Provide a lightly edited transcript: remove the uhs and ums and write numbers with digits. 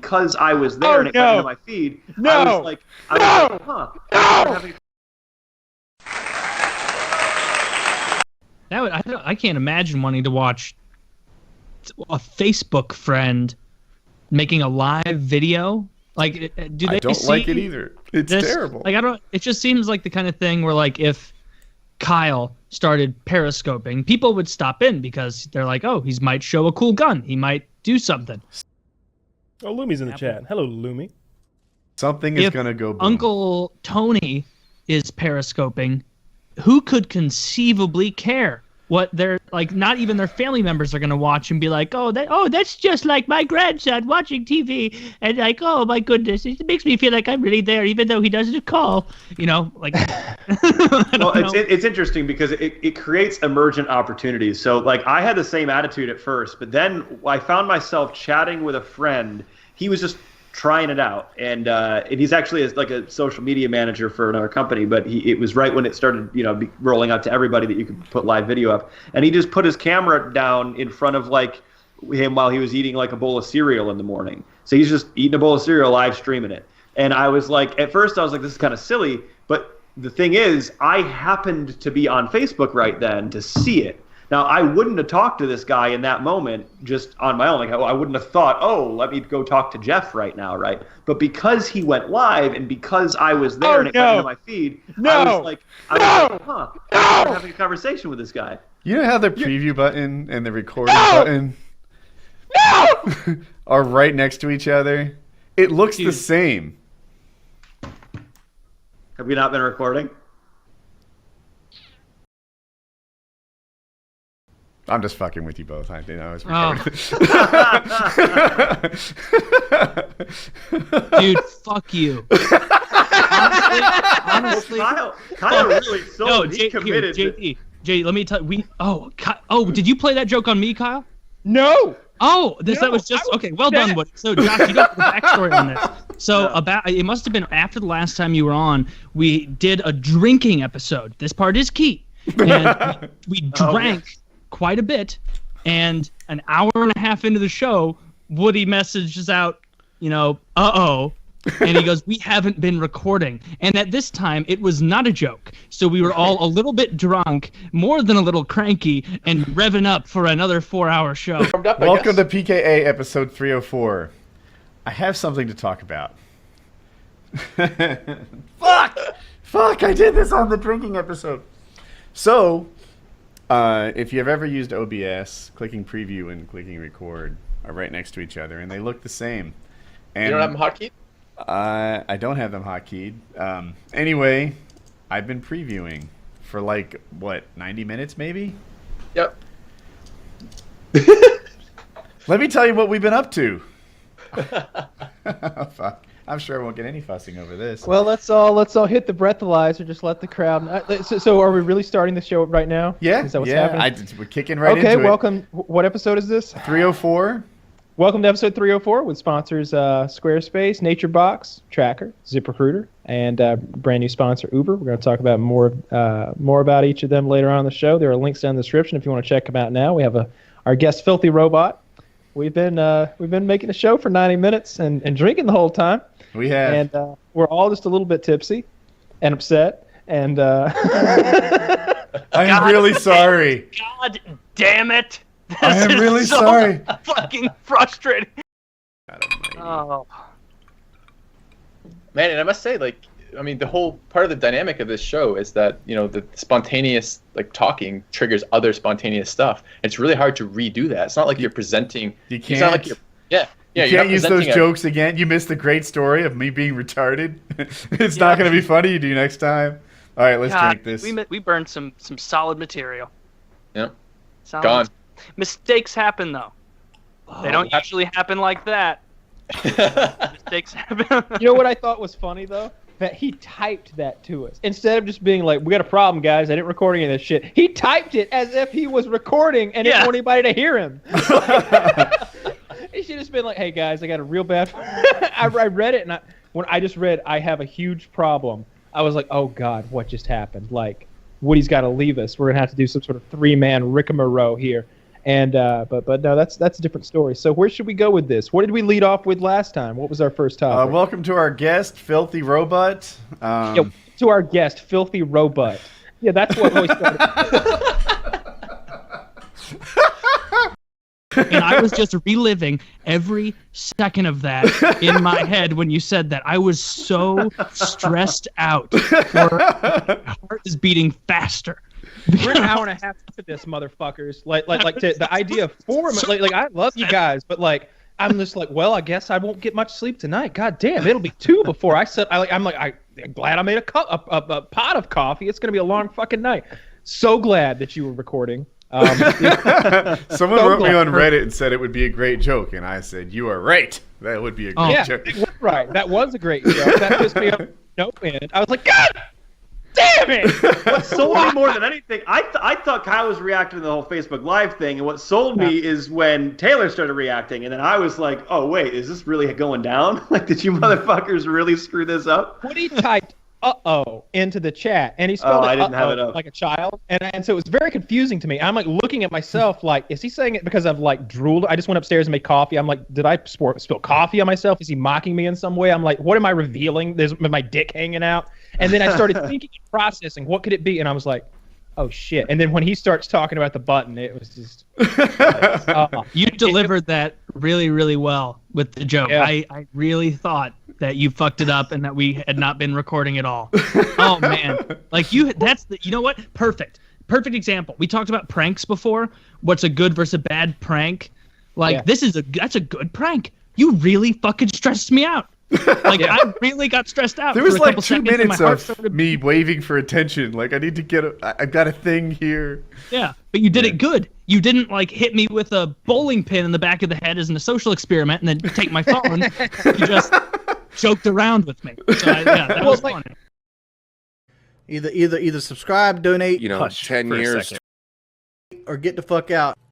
because I was there and it went into my feed, I was like, huh. I can't imagine wanting to watch a Facebook friend making a live video. Like, do they I don't like it either. It's terrible. Like, it just seems like the kind of thing where, like, if Kyle started periscoping, people would stop in because they're like, oh, he might show a cool gun. He might do something. Oh, Lumi's in the chat. Hello, Lumi. Something is going to go boom. Uncle Tony is periscoping, who could conceivably care what they're like? Not even their family members are going to watch and be like, that's just like my grandson watching TV, and like, oh my goodness, it makes me feel like I'm really there even though he doesn't call, like. Well, it's interesting because it creates emergent opportunities. So like, I had the same attitude at first, but then I found myself chatting with a friend. He was just trying it out, and he's actually like a social media manager for another company, but it was right when it started rolling out to everybody that you could put live video up, and he just put his camera down in front of like him while he was eating like a bowl of cereal in the morning. So he's just eating a bowl of cereal, live streaming it, and I was like, at first I was like, this is kind of silly, but the thing is, I happened to be on Facebook right then to see it. Now, I wouldn't have talked to this guy in that moment just on my own. Like, I wouldn't have thought, let me go talk to Jeff right now, right? But because he went live and because I was there and it went into my feed, I was like, I'm having a conversation with this guy. You know how the preview button and the recording button are right next to each other? It looks the same. Have we not been recording? I'm just fucking with you both. I was Dude, fuck you. Honestly, Kyle really sold. He committed. JD, let me tell you. Did you play that joke on me, Kyle? No. That was just okay. Well done, Woody. So, Josh, you got the backstory on this. So, it must have been after the last time you were on. We did a drinking episode. This part is key, and we drank quite a bit, and an hour and a half into the show, Woody messages out, and he goes, we haven't been recording. And at this time, it was not a joke. So we were all a little bit drunk, more than a little cranky, and revving up for another 4-hour show. Welcome to PKA episode 304. I have something to talk about. Fuck, I did this on the drinking episode. So, if you've ever used OBS, clicking preview and clicking record are right next to each other, and they look the same. And you don't have them hotkeyed? I don't have them hotkeyed. Anyway, I've been previewing for 90 minutes maybe? Yep. Let me tell you what we've been up to. Fuck. I'm sure I won't get any fussing over this. Well, let's all hit the breathalyzer. Just let the crowd. So are we really starting the show right now? Yeah. Is that what's happening? We're kicking right into it. Okay, welcome. What episode is this? 304. Welcome to episode 304 with sponsors Squarespace, NatureBox, Tracker, ZipRecruiter, and brand new sponsor Uber. We're going to talk about more about each of them later on in the show. There are links down in the description if you want to check them out now. We have our guest Filthy Robot. We've been making a show for 90 minutes and drinking the whole time. We have. And we're all just a little bit tipsy and upset. And I'm really sorry. God damn it. I am really sorry. Fucking frustrating. Oh. Man, and I must say, the whole part of the dynamic of this show is that, the spontaneous, talking triggers other spontaneous stuff. It's really hard to redo that. It's not like you're presenting. You can't. It's not like you're, you can't use those jokes again. You missed the great story of me being retarded. It's not going to be funny. You do next time. All right, let's drink this. We burned some solid material. Yeah. Solid. Gone. Mistakes happen, though. They don't usually happen like that. Mistakes happen. You know what I thought was funny, though? That he typed that to us. Instead of just being like, we got a problem, guys. I didn't record any of this shit. He typed it as if he was recording and didn't want anybody to hear him. He should have just been like, hey, guys, I got a real bad... I read it, and when I just read, I have a huge problem, I was like, oh, God, what just happened? Woody's got to leave us. We're going to have to do some sort of 3-man rigmarole here. And but no, that's a different story. So where should we go with this? What did we lead off with last time? What was our first topic? Welcome to our guest, Filthy Robot. To our guest, Filthy Robot. Yeah, that's what always started. And I was just reliving every second of that in my head when you said that. I was so stressed out. My heart is beating faster. We're an hour and a half into this, motherfuckers. The idea of 4 months. Like, I love you guys, but like, I'm just like, well, I guess I won't get much sleep tonight. God damn, it'll be 2 before I said. I'm glad I made a pot of coffee. It's gonna be a long fucking night. So glad that you were recording. Someone wrote me on Reddit and said it would be a great joke, and I said, "You are right. That would be a great joke." Right, that was a great joke. That pissed me off. No end. I was like, God damn it! What sold me more than anything, I thought Kyle was reacting to the whole Facebook Live thing, and what sold me is when Taylor started reacting, and then I was like, oh wait, is this really going down? Like, did you motherfuckers really screw this up? Woody typed "uh-oh" into the chat, and he spelled it I didn't have it up. like a child, and so it was very confusing to me. I'm like looking at myself like, is he saying it because I've like drooled? I just went upstairs and made coffee. I'm like, did I spill coffee on myself? Is he mocking me in some way? I'm like, what am I revealing? There's my dick hanging out. And then I started thinking and processing, what could it be? And I was like, oh shit. And then when he starts talking about the button, it was just you delivered that really, really well with the joke. Yeah. I really thought that you fucked it up and that we had not been recording at all. Oh man. Like you know what? Perfect example. We talked about pranks before. What's a good versus a bad prank? Like that's a good prank. You really fucking stressed me out. Like I really got stressed out. There was for a like couple 2 seconds and my minutes heart of started me waving for attention. Like I need to get I've got a thing here. Yeah, but you did it good. You didn't like hit me with a bowling pin in the back of the head as in a social experiment and then take my phone. You just joked around with me. So that was funny. Either subscribe, donate, 10 years, or get the fuck out.